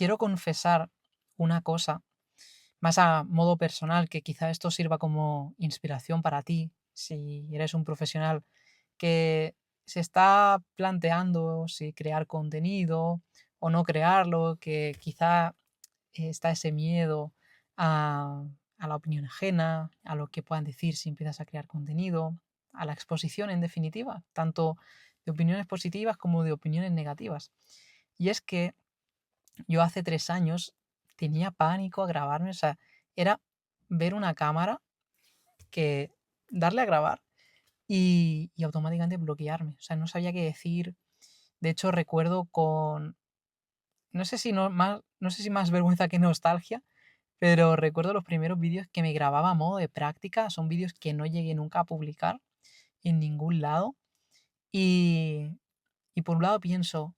quiero confesar una cosa, más a modo personal, que quizá esto sirva como inspiración para ti, si eres un profesional que se está planteando si crear contenido o no crearlo, que quizá está ese miedo a, a la opinión ajena, a lo que puedan decir si empiezas a crear contenido, a la exposición en definitiva, tanto de opiniones positivas como de opiniones negativas. Y es que yo hace 3 años tenía pánico a grabarme, o sea, era ver una cámara que darle a grabar y automáticamente bloquearme. O sea, no sabía qué decir. De hecho, recuerdo con, no sé si no sé si más vergüenza que nostalgia, pero recuerdo los primeros vídeos que me grababa a modo de práctica. Son vídeos que no llegué nunca a publicar en ningún lado. Y, y por un lado pienso,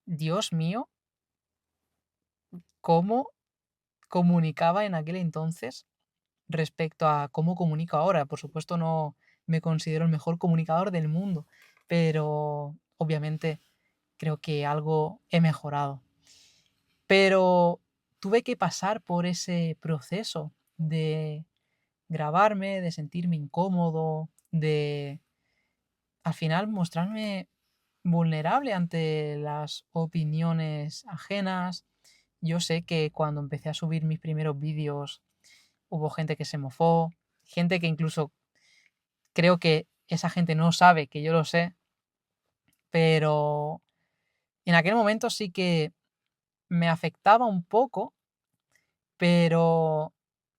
Dios mío, ¿cómo comunicaba en aquel entonces respecto a cómo comunico ahora? Por supuesto, no me considero el mejor comunicador del mundo, pero obviamente creo que algo he mejorado. Pero tuve que pasar por ese proceso de grabarme, de sentirme incómodo, de al final mostrarme vulnerable ante las opiniones ajenas. Yo sé que cuando empecé a subir mis primeros vídeos hubo gente que se mofó, gente que incluso creo que esa gente no sabe que yo lo sé, pero en aquel momento sí que me afectaba un poco, pero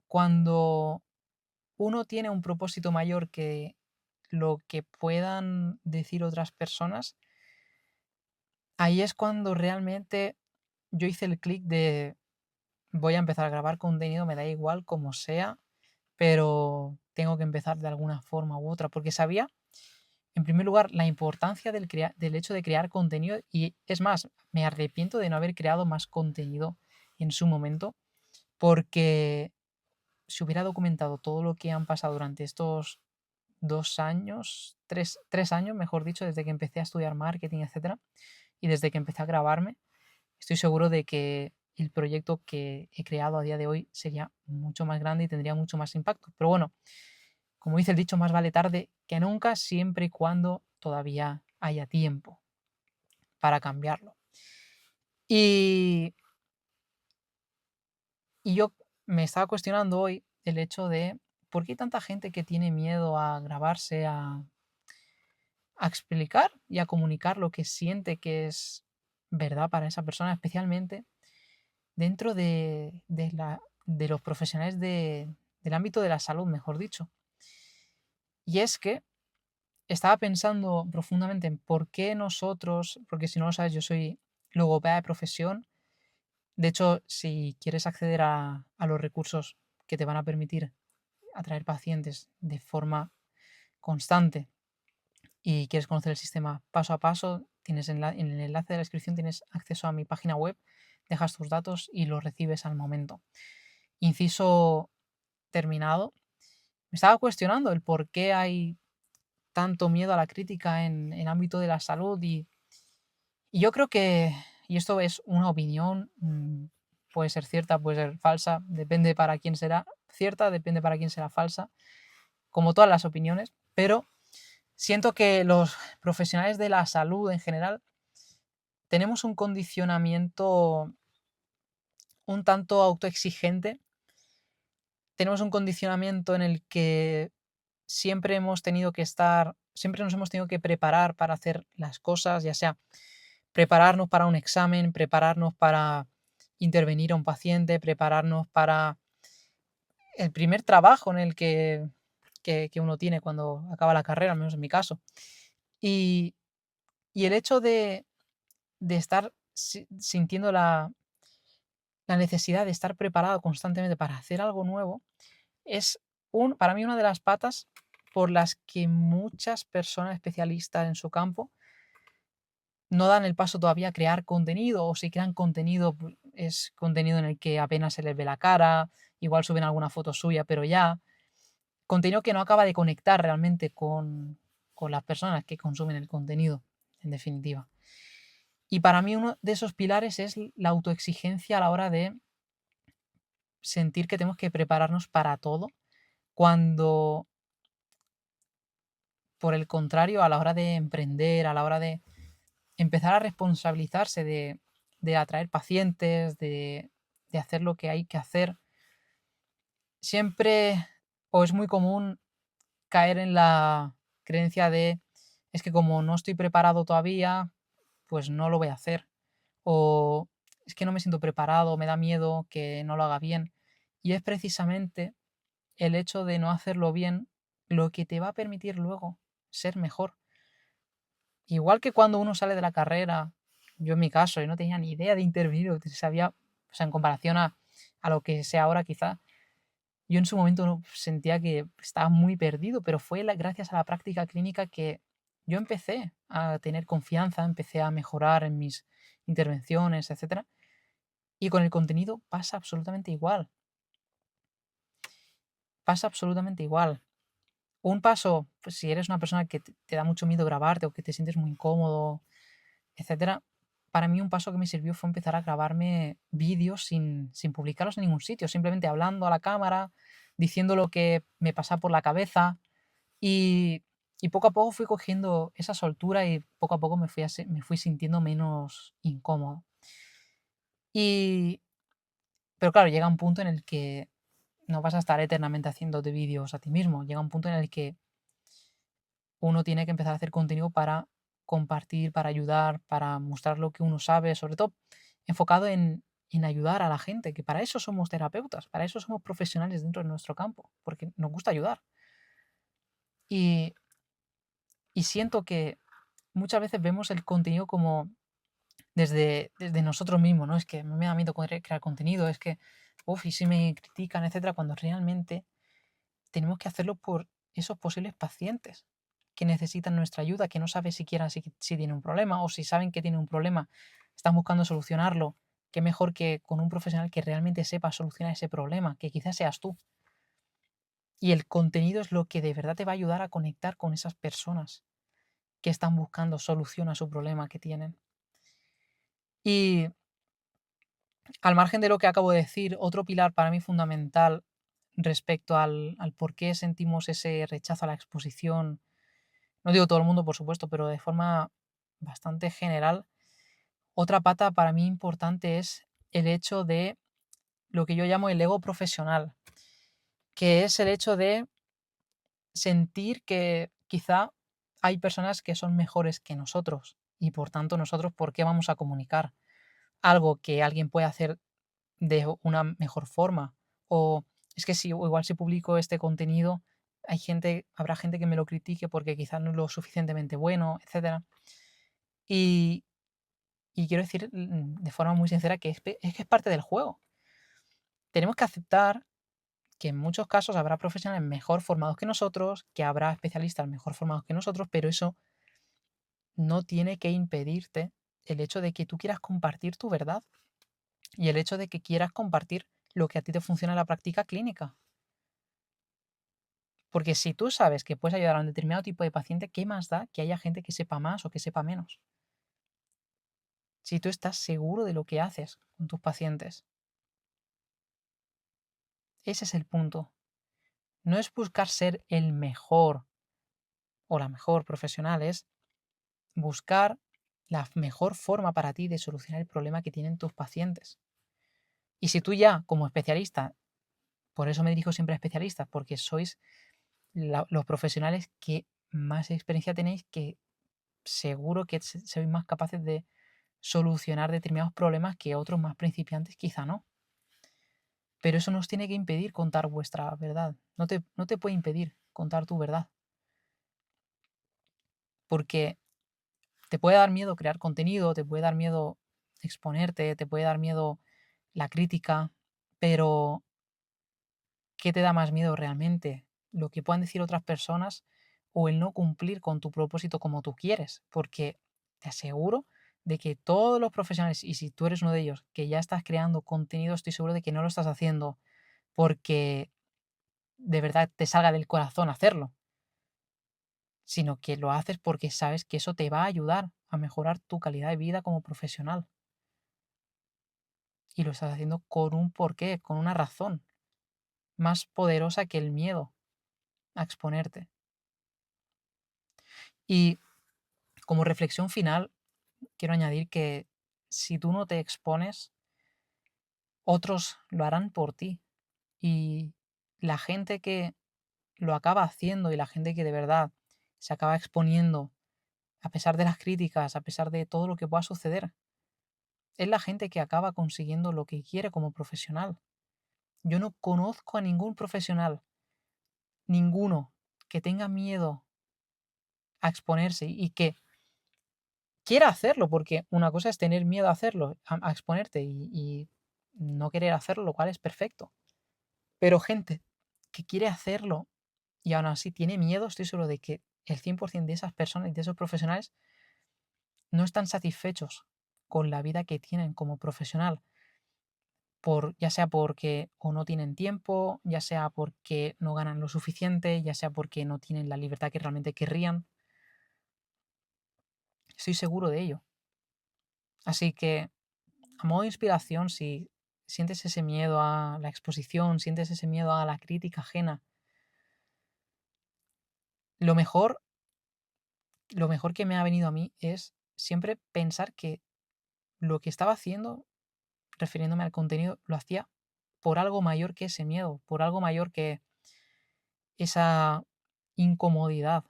cuando uno tiene un propósito mayor que lo que puedan decir otras personas, ahí es cuando realmente yo hice el clic de voy a empezar a grabar contenido, me da igual como sea, pero tengo que empezar de alguna forma u otra, porque sabía, en primer lugar, la importancia del hecho de crear contenido y es más, me arrepiento de no haber creado más contenido en su momento, porque si hubiera documentado todo lo que han pasado durante estos 2 años, tres años, mejor dicho, desde que empecé a estudiar marketing, etcétera, y desde que empecé a grabarme, estoy seguro de que el proyecto que he creado a día de hoy sería mucho más grande y tendría mucho más impacto. Pero bueno, como dice el dicho, más vale tarde que nunca, siempre y cuando todavía haya tiempo para cambiarlo. Y, y yo me estaba cuestionando hoy el hecho de por qué hay tanta gente que tiene miedo a grabarse, a explicar y a comunicar lo que siente que es verdad para esa persona, especialmente dentro de los profesionales del ámbito de la salud, mejor dicho. Y es que estaba pensando profundamente en por qué nosotros, porque si no lo sabes, yo soy logopeda de profesión. De hecho, si quieres acceder a los recursos que te van a permitir atraer pacientes de forma constante y quieres conocer el sistema paso a paso, en el enlace de la descripción tienes acceso a mi página web, dejas tus datos y los recibes al momento. Inciso terminado. Me estaba cuestionando el por qué hay tanto miedo a la crítica en el ámbito de la salud y yo creo que, y esto es una opinión, puede ser cierta, puede ser falsa, depende para quién será cierta, depende para quién será falsa, como todas las opiniones, pero siento que los profesionales de la salud en general tenemos un condicionamiento un tanto autoexigente, tenemos un condicionamiento en el que siempre nos hemos tenido que preparar para hacer las cosas, ya sea prepararnos para un examen, prepararnos para intervenir a un paciente, prepararnos para el primer trabajo en el que uno tiene cuando acaba la carrera, al menos en mi caso. Y, y el hecho de estar sintiendo la necesidad de estar preparado constantemente para hacer algo nuevo es para mí una de las patas por las que muchas personas especialistas en su campo no dan el paso todavía a crear contenido, o si crean contenido, es contenido en el que apenas se les ve la cara, igual suben alguna foto suya, pero ya, contenido que no acaba de conectar realmente con las personas que consumen el contenido, en definitiva. Y para mí uno de esos pilares es la autoexigencia a la hora de sentir que tenemos que prepararnos para todo, cuando por el contrario, a la hora de emprender, a la hora de empezar a responsabilizarse de atraer pacientes, de hacer lo que hay que hacer, siempre o es muy común caer en la creencia de es que como no estoy preparado todavía, pues no lo voy a hacer. O es que no me siento preparado, me da miedo que no lo haga bien. Y es precisamente el hecho de no hacerlo bien lo que te va a permitir luego ser mejor. Igual que cuando uno sale de la carrera, yo en mi caso, yo no tenía ni idea de intervenir, o sabía, o sea, en comparación a lo que sé ahora quizá, yo en su momento no sentía que estaba muy perdido, pero fue gracias a la práctica clínica que yo empecé a tener confianza, empecé a mejorar en mis intervenciones, etcétera. Y con el contenido pasa absolutamente igual. Pasa absolutamente igual. Un paso, pues si eres una persona que te da mucho miedo grabarte o que te sientes muy incómodo, etcétera, para mí un paso que me sirvió fue empezar a grabarme vídeos sin publicarlos en ningún sitio, simplemente hablando a la cámara, diciendo lo que me pasaba por la cabeza y, y poco a poco fui cogiendo esa soltura y poco a poco me fui sintiendo menos incómodo. Y, pero claro, llega un punto en el que no vas a estar eternamente haciéndote vídeos a ti mismo, llega un punto en el que uno tiene que empezar a hacer contenido para compartir, para ayudar, para mostrar lo que uno sabe, sobre todo enfocado en ayudar a la gente, que para eso somos terapeutas, para eso somos profesionales dentro de nuestro campo, porque nos gusta ayudar. Y, y siento que muchas veces vemos el contenido como desde nosotros mismos, ¿no? Es que me da miedo crear contenido, es que, uff, y si me critican, etcétera, cuando realmente tenemos que hacerlo por esos posibles pacientes que necesitan nuestra ayuda, que no saben siquiera si tienen un problema o si saben que tienen un problema, están buscando solucionarlo. Qué mejor que con un profesional que realmente sepa solucionar ese problema, que quizás seas tú. Y el contenido es lo que de verdad te va a ayudar a conectar con esas personas que están buscando solución a su problema que tienen. Y al margen de lo que acabo de decir, otro pilar para mí fundamental respecto al por qué sentimos ese rechazo a la exposición, no digo todo el mundo, por supuesto, pero de forma bastante general, otra pata para mí importante es el hecho de lo que yo llamo el ego profesional, que es el hecho de sentir que quizá hay personas que son mejores que nosotros y por tanto nosotros, ¿por qué vamos a comunicar algo que alguien puede hacer de una mejor forma? O es que si igual si publico este contenido, habrá gente que me lo critique porque quizás no es lo suficientemente bueno, etcétera. Y, y quiero decir de forma muy sincera que es que es parte del juego. Tenemos que aceptar que en muchos casos habrá profesionales mejor formados que nosotros, que habrá especialistas mejor formados que nosotros, pero eso no tiene que impedirte el hecho de que tú quieras compartir tu verdad y el hecho de que quieras compartir lo que a ti te funciona en la práctica clínica. Porque si tú sabes que puedes ayudar a un determinado tipo de paciente, ¿qué más da que haya gente que sepa más o que sepa menos? Si tú estás seguro de lo que haces con tus pacientes. Ese es el punto. No es buscar ser el mejor o la mejor profesional, es buscar la mejor forma para ti de solucionar el problema que tienen tus pacientes. Y si tú ya, como especialista, por eso me dirijo siempre a especialistas, porque sois los profesionales que más experiencia tenéis, que seguro que sois más capaces de solucionar determinados problemas que otros más principiantes quizá no. Pero eso nos tiene que impedir contar vuestra verdad. No te puede impedir contar tu verdad. Porque te puede dar miedo crear contenido, te puede dar miedo exponerte, te puede dar miedo la crítica, pero ¿qué te da más miedo realmente? ¿Lo que puedan decir otras personas o el no cumplir con tu propósito como tú quieres? Porque te aseguro de que todos los profesionales, y si tú eres uno de ellos, que ya estás creando contenido, estoy seguro de que no lo estás haciendo porque de verdad te salga del corazón hacerlo, sino que lo haces porque sabes que eso te va a ayudar a mejorar tu calidad de vida como profesional. Y lo estás haciendo con un porqué, con una razón más poderosa que el miedo a exponerte. Y como reflexión final, quiero añadir que si tú no te expones, otros lo harán por ti. Y la gente que lo acaba haciendo y la gente que de verdad se acaba exponiendo, a pesar de las críticas, a pesar de todo lo que pueda suceder, es la gente que acaba consiguiendo lo que quiere como profesional. Yo no conozco a ningún profesional, ninguno, que tenga miedo a exponerse y que quiera hacerlo, porque una cosa es tener miedo a hacerlo, a exponerte y no querer hacerlo, lo cual es perfecto. Pero gente que quiere hacerlo y aún así tiene miedo, estoy seguro de que el 100% de esas personas y de esos profesionales no están satisfechos con la vida que tienen como profesional, ya sea porque o no tienen tiempo, ya sea porque no ganan lo suficiente, ya sea porque no tienen la libertad que realmente querrían. Estoy seguro de ello. Así que, a modo de inspiración, si sientes ese miedo a la exposición, sientes ese miedo a la crítica ajena, lo mejor, lo mejor que me ha venido a mí es siempre pensar que lo que estaba haciendo, refiriéndome al contenido, lo hacía por algo mayor que ese miedo, por algo mayor que esa incomodidad.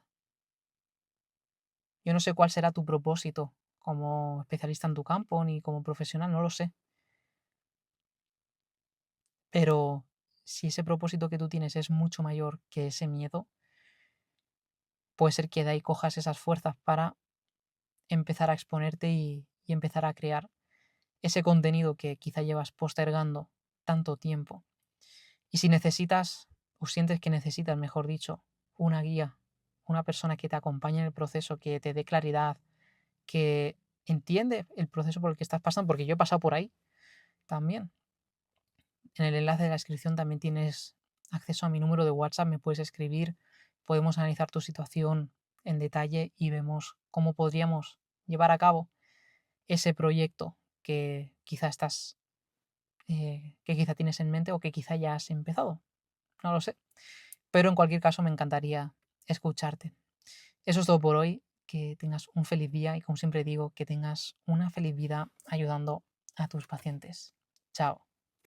Yo no sé cuál será tu propósito como especialista en tu campo ni como profesional, no lo sé. Pero si ese propósito que tú tienes es mucho mayor que ese miedo, puede ser que de ahí cojas esas fuerzas para empezar a exponerte y empezar a crear ese contenido que quizá llevas postergando tanto tiempo. Y si necesitas, o sientes que necesitas, mejor dicho, una guía, una persona que te acompañe en el proceso, que te dé claridad, que entiende el proceso por el que estás pasando, porque yo he pasado por ahí también. En el enlace de la descripción también tienes acceso a mi número de WhatsApp, me puedes escribir, podemos analizar tu situación en detalle y vemos cómo podríamos llevar a cabo ese proyecto que quizá que quizá tienes en mente o que quizá ya has empezado. No lo sé. Pero en cualquier caso me encantaría escucharte. Eso es todo por hoy. Que tengas un feliz día y como siempre digo, que tengas una feliz vida ayudando a tus pacientes. Chao.